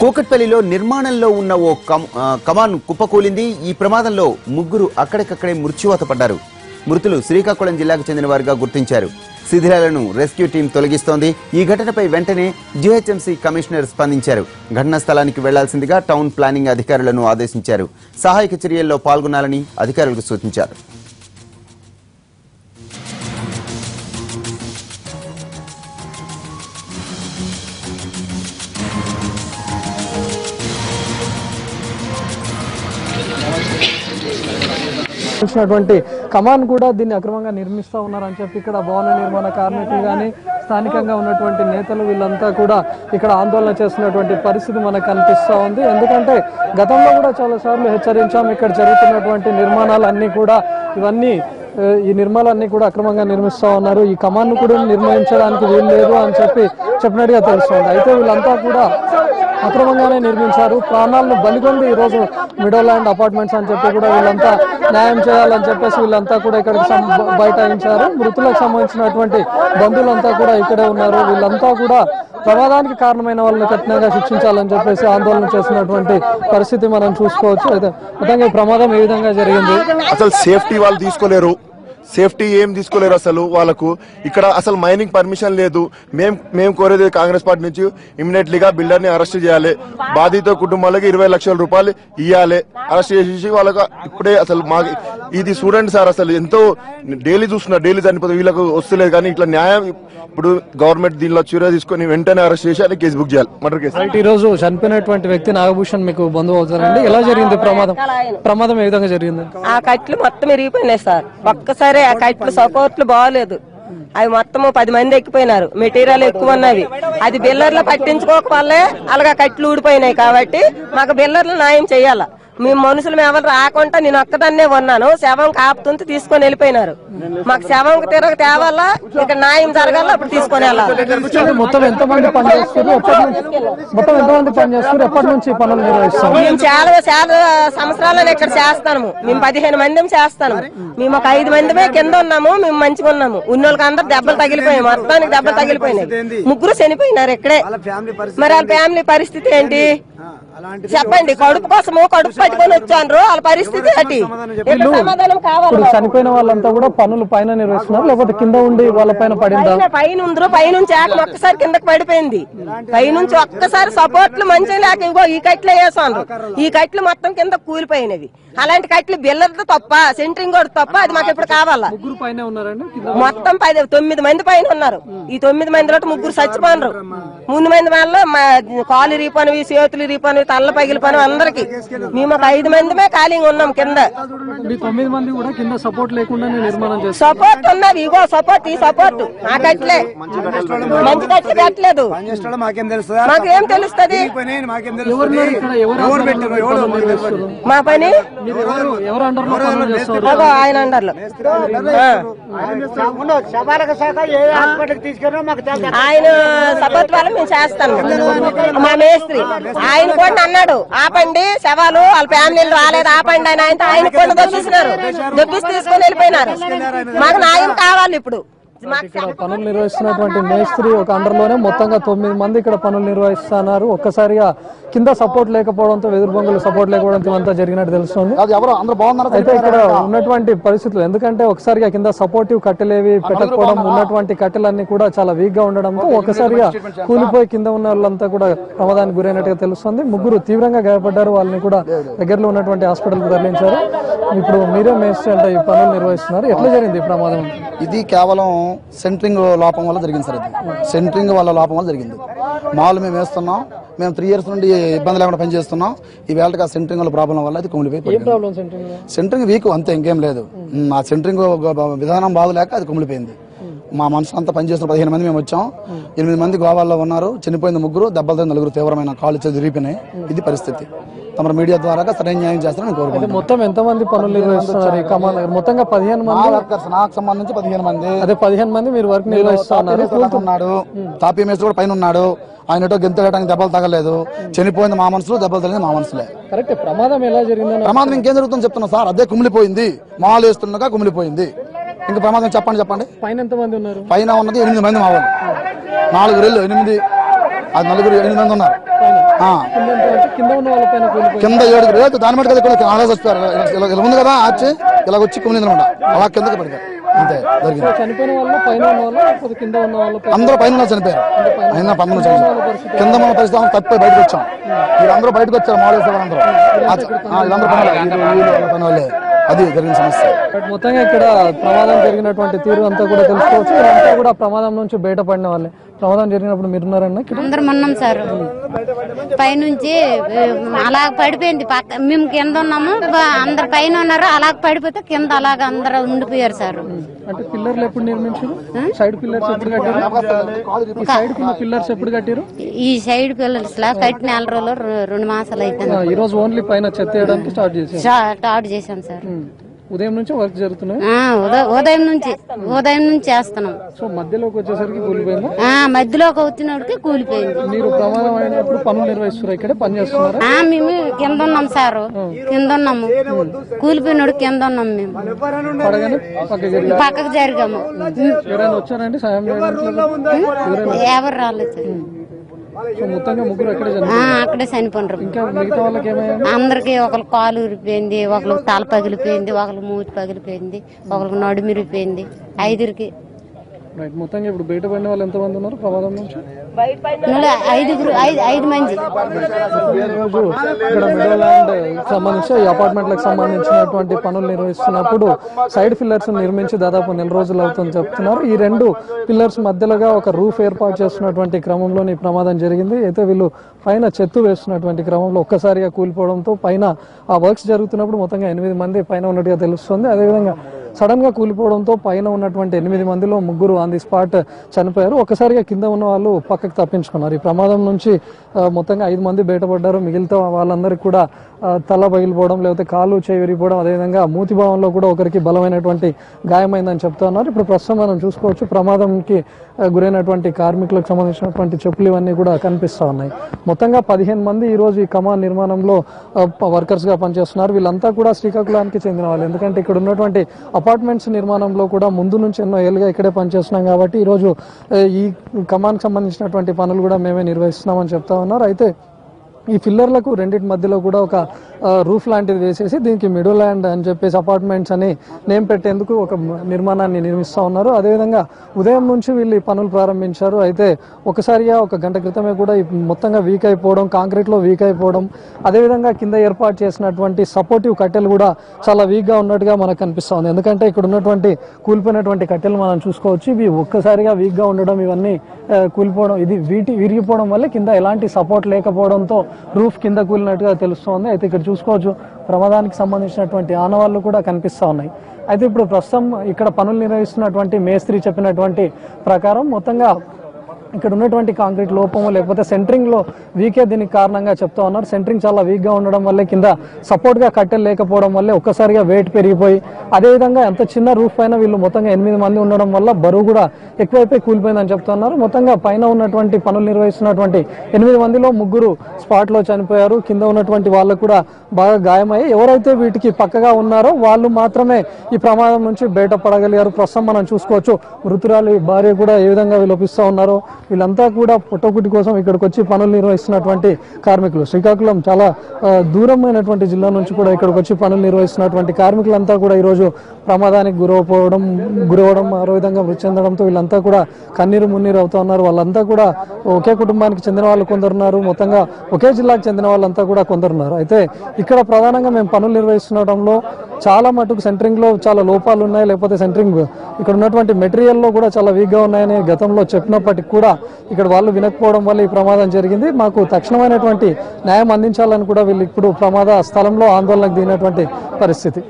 కూకట్పల్లిలో నిర్మాణంలో ఉన్న ఓ కమాన్ కుప్పకూలింది. ఈ ప్రమాదంలో ముగ్గురు అక్కడికక్కడే మృత్యువాత పడ్డారు. మృతులు శ్రీకాకుళం జిల్లాకు చెందిన వారిగా గుర్తించారు. శిథిలాలను రెస్క్యూ టీం తొలగిస్తోంది. ఈ ఘటనపై వెంటనే జీహెచ్ఎంసీ కమిషనర్ స్పందించారు. ఘటనా స్థలానికి వెళ్లాల్సిందిగా టౌన్ ప్లానింగ్ అధికారులను ఆదేశించారు. సహాయక చర్యల్లో పాల్గొనాలని అధికారులకు సూచించారు. కమాన్ కూడా దీన్ని అక్రమంగా నిర్మిస్తూ ఉన్నారని చెప్పి ఇక్కడ భవన నిర్మాణ కార్మికులు కానీ స్థానికంగా ఉన్నటువంటి నేతలు వీళ్ళంతా కూడా ఇక్కడ ఆందోళన చేస్తున్నటువంటి పరిస్థితి మనకు కనిపిస్తూ ఉంది. ఎందుకంటే గతంలో కూడా చాలాసార్లు హెచ్చరించాం, ఇక్కడ జరుగుతున్నటువంటి నిర్మాణాలన్నీ కూడా ఈ నిర్మాణాలన్నీ కూడా అక్రమంగా నిర్మిస్తూ ఉన్నారు. ఈ కమాన్ కూడా నిర్మించడానికి వీలు లేదు అని చెప్పినట్టుగా తెలుస్తుంది. అయితే వీళ్ళంతా కూడా అక్రమంగానే నిర్మించారు. ప్రాణాలను బలిగొంది ఈరోజు మిడోల్యాండ్ అపార్ట్మెంట్స్ అని చెప్పి కూడా వీళ్ళంతా న్యాయం చేయాలని చెప్పేసి వీళ్ళంతా కూడా ఇక్కడికి బైఠాయించారు. మృతులకు సంబంధించినటువంటి బంధువులంతా కూడా ఇక్కడే ఉన్నారు. వీళ్ళంతా కూడా ప్రమాదానికి కారణమైన వాళ్ళని కఠినంగా శిక్షించాలని చెప్పేసి ఆందోళన చేసినటువంటి పరిస్థితి మనం చూసుకోవచ్చు. అయితే మొత్తంగా ఈ ప్రమాదం ఏ విధంగా జరిగింది? అసలు సేఫ్టీ వాళ్ళు తీసుకోలేరు, సేఫ్టీ ఏం తీసుకోలేరు. అసలు వాళ్ళకు ఇక్కడ అసలు మైనింగ్ పర్మిషన్ లేదు. మేము కోరేది కాంగ్రెస్ పార్టీ నుంచి ఇమ్మీడియట్లీగా బిల్డర్ ని అరెస్ట్ చేయాలి. బాధిత కుటుంబాలకు 20 లక్షల రూపాయలు ఇవ్వాలి. అరెస్ట్ చేసి వాళ్ళకు ఇప్పుడే అసలు ఇది చూడండి సార్, అసలు ఎంతో డైలీ చూస్తున్నారు, డైలీ చనిపోతుంది, వీళ్ళకు వస్తలేదు. కానీ ఇట్లా న్యాయం ఇప్పుడు గవర్నమెంట్ దీనిలో చర్య తీసుకొని వెంటనే అరెస్ట్ చేసి ఆయన కేసు బుక్ చేయాలి, మర్డర్ కేసు. ఈ రోజు చనిపోయినటువంటి వ్యక్తి నాగభూషణ్ మీకు బంధువు అవుతారండి. ఎలా జరిగింది ప్రమాదం ఏ విధంగా జరిగింది? ఆ కట్లు మొత్తం ఇరిగిపోయినాయి సార్. ఒక్కసారి ఆ కట్లు సపోర్ట్లు బాగోలేదు. అవి మొత్తం 10 మంది ఎక్కిపోయినారు. మెటీరియల్ ఎక్కువ ఉన్నవి. అది బిల్లర్లు పట్టించుకోక వల్లే అలాగా కట్లు ఊడిపోయినాయి. కాబట్టి మాకు బిల్లర్లు న్యాయం చెయ్యాల. మేము మనుషులు ఎవరు రాకుండా నేను ఒక్కదాన్నే ఉన్నాను. శవం కాపుతుంటే తీసుకొని వెళ్ళిపోయినారు. మాకు శవం తిరగ తేవాలా, ఇక్కడ న్యాయం జరగాల, అప్పుడు తీసుకొని వెళ్ళాలి. మొత్తం ఎంతమంది పనిచేస్తారు? ఎప్పటి నుంచి పనులు నిర్వహిస్తాం? మేము చాలా సంవత్సరాలను ఇక్కడ చేస్తాము. మేము 15 మంది చేస్తాము. మేము ఒక 5 మందిమే కింద ఉన్నాము. మేము మంచిగా ఉన్నాము. ఉన్నోళ్ళకి అందరు దెబ్బలు తగిలిపోయాయి. మొత్తానికి దెబ్బలు తగిలిపోయినాయి. ముగ్గురు చనిపోయినారు ఇక్కడే. మరి వాళ్ళ ఫ్యామిలీ పరిస్థితి ఏంటి చెప్పండి? కడుపు కోసము కడుపు పట్టుకొని వచ్చారు. వాళ్ళ పరిస్థితి ఏంటి? సమాధానం కావాలి. చనిపోయిన వాళ్ళంతా కూడా పనులు పైన నిర్వహిస్తున్నారు, లేకపోతే కింద ఉండి వాళ్ళ పైన పడిందా? పైన ఉందరు. పైనుంచి ఆకలి ఒక్కసారి కిందకి పడిపోయింది. పైనుంచి ఒక్కసారి సపోర్ట్లు మంచిగా లేక ఇగో ఈ కట్లు వేసాను. ఈ కట్లు మొత్తం కింద కూలిపోయినవి. అలాంటి కట్లు బిల్లర్తో తప్ప, సెంటరింగ్ కూడా తప్ప. అది మాకు ఇప్పుడు కావాలా? మొత్తం 9 మంది పైన ఉన్నారు. ఈ 9 మందిలో 3 చచ్చిపోయినారు. 3 మంది వాళ్ళు కాలు రీపనివి, చేతులు రీపనివి, తల్ల పగిలిపోయి అందరికి. మేము ఒక 5 మందిమే ఖాళీగా ఉన్నాం కింద. 9 మంది కూడా కింద సపోర్ట్ లేకుండా నిర్మాణం చేస్తారు. సపోర్ట్ ఉన్నది. ఇగో సపోర్ట్, ఈ సపోర్ట్ ఆ కట్లే. మంచి కట్లు కట్టలేదు. మాకేం తెలుస్తుంది? మా పని ఆయన అండర్లో. ఆయన సపోర్ట్ వల్ల మేము చేస్తాము. మా మేస్త్రి ఆయన కూడా అన్నాడు, ఆపండి శవాలు, వాళ్ళ ఫ్యామిలీలు రాలేదు, ఆపండి అని. ఆయన కూడా దొబ్బిస్తున్నారు. దొబ్బిసి తీసుకొని వెళ్ళిపోయినారు. మాకు న్యాయం కావాలి ఇప్పుడు. ఇక్కడ పనులు నిర్వహిస్తున్నటువంటి మేస్త్రి ఒక అండర్లోనే మొత్తంగా 9 మంది ఇక్కడ పనులు నిర్వహిస్తున్నారు. ఒక్కసారిగా కింద సపోర్ట్ లేకపోవడంతో, వెదురు బొంగులు సపోర్ట్ లేకపోవడంతో అంతా జరిగినట్టు తెలుస్తుంది. అయితే ఇక్కడ ఉన్నటువంటి పరిస్థితులు, ఎందుకంటే ఒకసారిగా కింద సపోర్టివ్ కట్టెలేవి పెట్టకపోవడం, ఉన్నటువంటి కట్టెలన్నీ కూడా చాలా వీక్ గా ఉండడంతో ఒకసారిగా కూలిపోయి కింద ఉన్న వాళ్ళంతా కూడా ప్రమాదానికి గురైనట్టుగా తెలుస్తుంది. 3 తీవ్రంగా గాయపడ్డారు. వాళ్ళని కూడా దగ్గరలో ఉన్నటువంటి హాస్పిటల్ కు తరలించారు. ఇప్పుడు మీరే మేస్త్రి అంటే ఈ పనులు నిర్వహిస్తున్నారు. ఎట్లా జరిగింది ఈ ప్రమాదం? ఇది కేవలం సెంటరింగ్ లోపం వల్ల జరిగింది సార్. ఇది సెంటరింగ్ వల్ల లోపం వల్ల జరిగింది. మామూలు మేము వేస్తున్నాం. మేము 3 years నుండి ఇబ్బంది లేకుండా పనిచేస్తున్నాం. ఈ వేళకి ఆ సెంటరింగ్ వల్ల ప్రాబ్లం వల్ల అది కుమిలిపోయి, సెంటరింగ్ వీక్ అంతే, ఇంకేం లేదు. ఆ సెంటరింగ్ విధానం బాగులేక అది కుమిలిపోయింది. మా మనుషులంతా పనిచేస్తున్న 15 మంది మేము వచ్చాం. 8 మంది గోవాల్లో ఉన్నారు. చనిపోయింది 3, దెబ్బలతో 4 తీవ్రమైన కాళ్ళు చేతులు విరిగిపోయినాయి. ఇది పరిస్థితి. తమ మీడియా ద్వారా సరైన న్యాయం చేస్తారని కోరుకుంటున్నాను. మొత్తం ఎంతమంది పనులు నిర్వహిస్తున్నారు? మొత్తంగా 15 మంది. నాకు సంబంధించి 15 మంది. అదే 15 మంది మీరు వర్క్ నిర్వహిస్తున్నారు. తాపీ మేస్త్రి కూడా పైన ఉన్నాడు. ఆయన ఎటో గెంత వేయడానికి దెబ్బలు తగలేదు. చనిపోయింది మా మనసులో, దెబ్బలు తగిలింది మా మనసులే. కరెక్ట్. ప్రమాదం ఎలా జరిగింది? ప్రమాదం ఇంకేం జరుగుతుందని చెప్తున్నా సార్. అదే కుమిలిపోయింది, మాలు వేస్తుండగా కుమిలిపోయింది. ఇంకా ప్రమాదం చెప్పండి. పైన ఎంత మంది ఉన్నారు? పైన ఉన్నది 8 మంది మా వాళ్ళు. 4 రెళ్ళు 8, అది 4 8 మంది ఉన్నారు. కింద ఉన్న వాళ్ళపైన కూలిపోయి కింద 7 దాని మటుకు కూడా ఆలోచన వస్తారు. ఇలా ఉంది కదా ఆర్చి ఇలా వచ్చి కుమిలింది అనమాట. అలా కిందకి పడిపోయారు అంతే జరిగింది. చనిపోయిన వాళ్ళు పైన ఉన్న వాళ్ళు లేకపోతే కింద ఉన్న వాళ్ళు అందరూ పైన చనిపోయారు. అయినా 15 చనిపోయారు. కింద మన పరిస్థితి తప్పిపోయి బయటకు వచ్చాం. వీళ్ళందరూ బయటకు వచ్చారు. మాడేస్తారు అందరూ వీళ్ళందరూ పని వాళ్ళే. అది జరిగిన సమస్య. మొత్తంగా ఇక్కడ ప్రమాదం జరిగినటువంటి తీరు అంతా కూడా తెలుసుకోవచ్చు. ఇదంతా కూడా ప్రమాదం నుంచి బయటపడిన వాళ్ళే. ప్రమాదం జరిగినప్పుడు మీరున్నారన్న? అందరం ఉన్నాం సార్. పైనుంచి అలా పడిపోయింది. మేము కింద ఉన్నాము, అందరు పైన ఉన్నారు. అలా పడిపోతే కింద అలాగ అందరూ ఉండిపోయారు సార్. అంటే పిల్లర్లు ఎప్పుడు నిర్మించారు? సైడ్ పిల్లర్స్ ఎప్పుడు కట్టారు? సైడ్ పిల్లర్స్ ఎప్పుడు కట్టారు? ఈ సైడ్ పిల్లర్స్ లా కట్టి 4 రోజులు 2 మాసాలు అయితే ఈ రోజు ఓన్లీ పైన చెత్త వేయడానికి స్టార్ట్ చేశాం సార్. ఉదయం నుంచి వర్క్ జరుగుతున్నాయి. ఉదయం నుంచి చేస్తున్నాం. సో మధ్యలోకి వచ్చేసరికి కూలిపోయింది. మధ్యలోకి వచ్చినోడికి కూలిపోయింది. మీరు ప్రమాదం అయినప్పుడు పనులు నిర్వహిస్తున్నారు, ఇక్కడే పని చేస్తున్నారు? మేము కింద ఉన్నాం సార్. కింద ఉన్నాము. కూలిపోయినోడు కింద ఉన్నాం. మేము పడగానే పక్కకు జరిగాము. ఎవరైనా వచ్చారండి సాయం చేయడానికి? ఎవరు రాలేదు. మొత్తంగా ముగ్గురు అక్కడే చనిపోయినారు. ఇంకా మిగతా వాళ్ళకి ఏమైనా? అందరికి ఒకరు కాలు ఉరిపోయింది, ఒకరికి తల పగిలిపోయింది, ఒకరికి మూతి పగిలిపోయింది, ఒకరికి నడుము ఇరిగిపోయింది. 5 మొత్తంగా ఇప్పుడు బయటపడిన వాళ్ళు ఎంతమంది ఉన్నారు ప్రమాదం నుంచి? 5 మంది. ఇక్కడ మిడిల్ ల్యాండ్ సంబంధించి ఈ అపార్ట్మెంట్లకు సంబంధించినటువంటి పనులు నిర్వహిస్తున్నప్పుడు సైడ్ పిల్లర్స్ నిర్మించి దాదాపు 1 నెల రోజులు అవుతుందని చెప్తున్నారు. ఈ 2 పిల్లర్స్ మధ్యలోగా ఒక రూఫ్ ఏర్పాటు చేస్తున్నటువంటి క్రమంలో ఈ ప్రమాదం జరిగింది. అయితే వీళ్ళు పైన చెత్త వేస్తున్నటువంటి క్రమంలో ఒక్కసారిగా కూలిపోవడంతో పైన ఆ వర్క్స్ జరుగుతున్నప్పుడు మొత్తంగా 8 మంది పైన ఉన్నట్టుగా తెలుస్తుంది. అదేవిధంగా సడన్ గా కూలిపోవడంతో పైన ఉన్నటువంటి 8 మందిలో 3 ఆన్ ది స్పాట్ చనిపోయారు. ఒక్కసారిగా కింద ఉన్న వాళ్ళు పక్కకు తప్పించుకున్నారు. ఈ ప్రమాదం నుంచి మొత్తంగా 5 మంది బయటపడ్డారు. మిగిలిన వాళ్ళందరికీ కూడా తల పగిలిపోవడం, లేకపోతే కాలు చేయి విరిగిపోవడం, అదేవిధంగా మూతి భావంలో కూడా ఒకరికి బలమైనటువంటి గాయమైందని చెప్తున్నారు. ఇప్పుడు ప్రస్తుతం మనం చూసుకోవచ్చు ప్రమాదంకి గురైనటువంటి కార్మికులకు సంబంధించినటువంటి చెప్పులు ఇవన్నీ కూడా కనిపిస్తూ ఉన్నాయి. మొత్తంగా 15 మంది ఈ రోజు ఈ కమాన్ నిర్మాణంలో వర్కర్స్ గా పనిచేస్తున్నారు. వీళ్ళంతా కూడా శ్రీకాకుళానికి చెందిన వాళ్ళు. ఎందుకంటే ఇక్కడ ఉన్నటువంటి అపార్ట్మెంట్స్ నిర్మాణంలో కూడా ముందు నుంచి ఎన్నో ఏళ్ళుగా ఇక్కడే పనిచేస్తున్నాం కాబట్టి ఈరోజు ఈ కమాన్కి సంబంధించినటువంటి పనులు కూడా మేమే నిర్వహిస్తున్నామని చెప్తా ఉన్నారు. అయితే ఈ పిల్లర్లకు రెండింటి మధ్యలో కూడా ఒక రూఫ్ లాంటిది వేసేసి దీనికి మిడిల్ ల్యాండ్ అని చెప్పేసి అపార్ట్మెంట్స్ అని నేమ్ పెట్టేందుకు ఒక నిర్మాణాన్ని నిర్మిస్తూ ఉన్నారు. అదేవిధంగా ఉదయం నుంచి వీళ్ళు ఈ పనులు ప్రారంభించారు. అయితే ఒకసారిగా 1 గంట క్రితమే కూడా మొత్తంగా వీక్ అయిపోవడం, కాంక్రీట్లో వీక్ అయిపోవడం, అదేవిధంగా కింద ఏర్పాటు చేసినటువంటి సపోర్టివ్ కట్టెలు కూడా చాలా వీక్గా ఉన్నట్టుగా మనకు కనిపిస్తూ ఉంది. ఎందుకంటే ఇక్కడ ఉన్నటువంటి కూలిపోయినటువంటి కట్టెలు మనం చూసుకోవచ్చు. ఇవి ఒక్కసారిగా వీక్గా ఉండడం, ఇవన్నీ కూలిపోవడం, ఇది విరిగిపోవడం వల్ల కింద ఎలాంటి సపోర్ట్ లేకపోవడంతో రూఫ్ కింద కూలినట్టుగా తెలుస్తోంది. అయితే ఇక్కడ చూసుకోవచ్చు ప్రమాదానికి సంబంధించినటువంటి ఆనవాళ్లు కూడా కనిపిస్తూ ఉన్నాయి. అయితే ఇప్పుడు ప్రస్తుతం ఇక్కడ పనులు నిర్వహిస్తున్నటువంటి మేస్త్రి చెప్పినటువంటి ప్రకారం మొత్తంగా ఇక్కడ ఉన్నటువంటి కాంక్రీట్ లోపము లేకపోతే సెంటరింగ్ లో వీకే దీనికి కారణంగా చెప్తా ఉన్నారు. సెంటరింగ్ చాలా వీక్ గా ఉండడం వల్లే కింద సపోర్ట్ గా కట్టెలు లేకపోవడం వల్లే ఒక్కసారిగా వెయిట్ పెరిగిపోయి, అదేవిధంగా ఎంత చిన్న రూఫ్ పైన వీళ్ళు మొత్తంగా 8 మంది ఉండడం వల్ల బరువు కూడా ఎక్కువైపోయి కూలిపోయిందని చెప్తున్నారు. మొత్తంగా పైన ఉన్నటువంటి పనులు నిర్వహిస్తున్నటువంటి 8 మందిలో 3 స్పాట్ లో చనిపోయారు. కింద ఉన్నటువంటి వాళ్ళకు కూడా బాగా గాయమయ్యి, ఎవరైతే వీటికి పక్కగా ఉన్నారో వాళ్ళు మాత్రమే ఈ ప్రమాదం నుంచి బయటపడగలిగారు. ప్రస్తుతం మనం చూసుకోవచ్చు మృతురాలి భార్య కూడా ఏ విధంగా విలపిస్తూ ఉన్నారో. వీళ్ళంతా కూడా పుట్టకుటి కోసం ఇక్కడికి వచ్చి పనులు నిర్వహిస్తున్నటువంటి కార్మికులు. శ్రీకాకుళం చాలా దూరమైనటువంటి జిల్లా నుంచి కూడా ఇక్కడికి వచ్చి పనులు నిర్వహిస్తున్నటువంటి కార్మికులంతా కూడా ఈరోజు ప్రమాదానికి గురవడం, మరో విధంగా మృతి చెందడంతో వీళ్ళంతా కూడా కన్నీరు మున్నీరు అవుతా ఉన్నారు. వాళ్ళంతా కూడా ఒకే కుటుంబానికి చెందిన వాళ్ళు కొందరున్నారు, మొత్తంగా ఒకే జిల్లాకు చెందిన వాళ్ళంతా కూడా కొందరున్నారు. అయితే ఇక్కడ ప్రధానంగా మేము పనులు నిర్వహిస్తుండటంలో చాలా మటుకు సెంటరింగ్ లో చాలా లోపాలు ఉన్నాయి, లేకపోతే సెంటరింగ్ ఇక్కడ ఉన్నటువంటి మెటీరియల్ లో కూడా చాలా వీక్ గా ఉన్నాయని గతంలో చెప్పినప్పటికీ కూడా ఇక్కడ వాళ్ళు వినకపోవడం వల్ల ఈ ప్రమాదం జరిగింది. మాకు తక్షణమైనటువంటి న్యాయం అందించాలని కూడా వీళ్ళు ఇప్పుడు ప్రమాద స్థలంలో ఆందోళనకు దిగినటువంటి పరిస్థితి.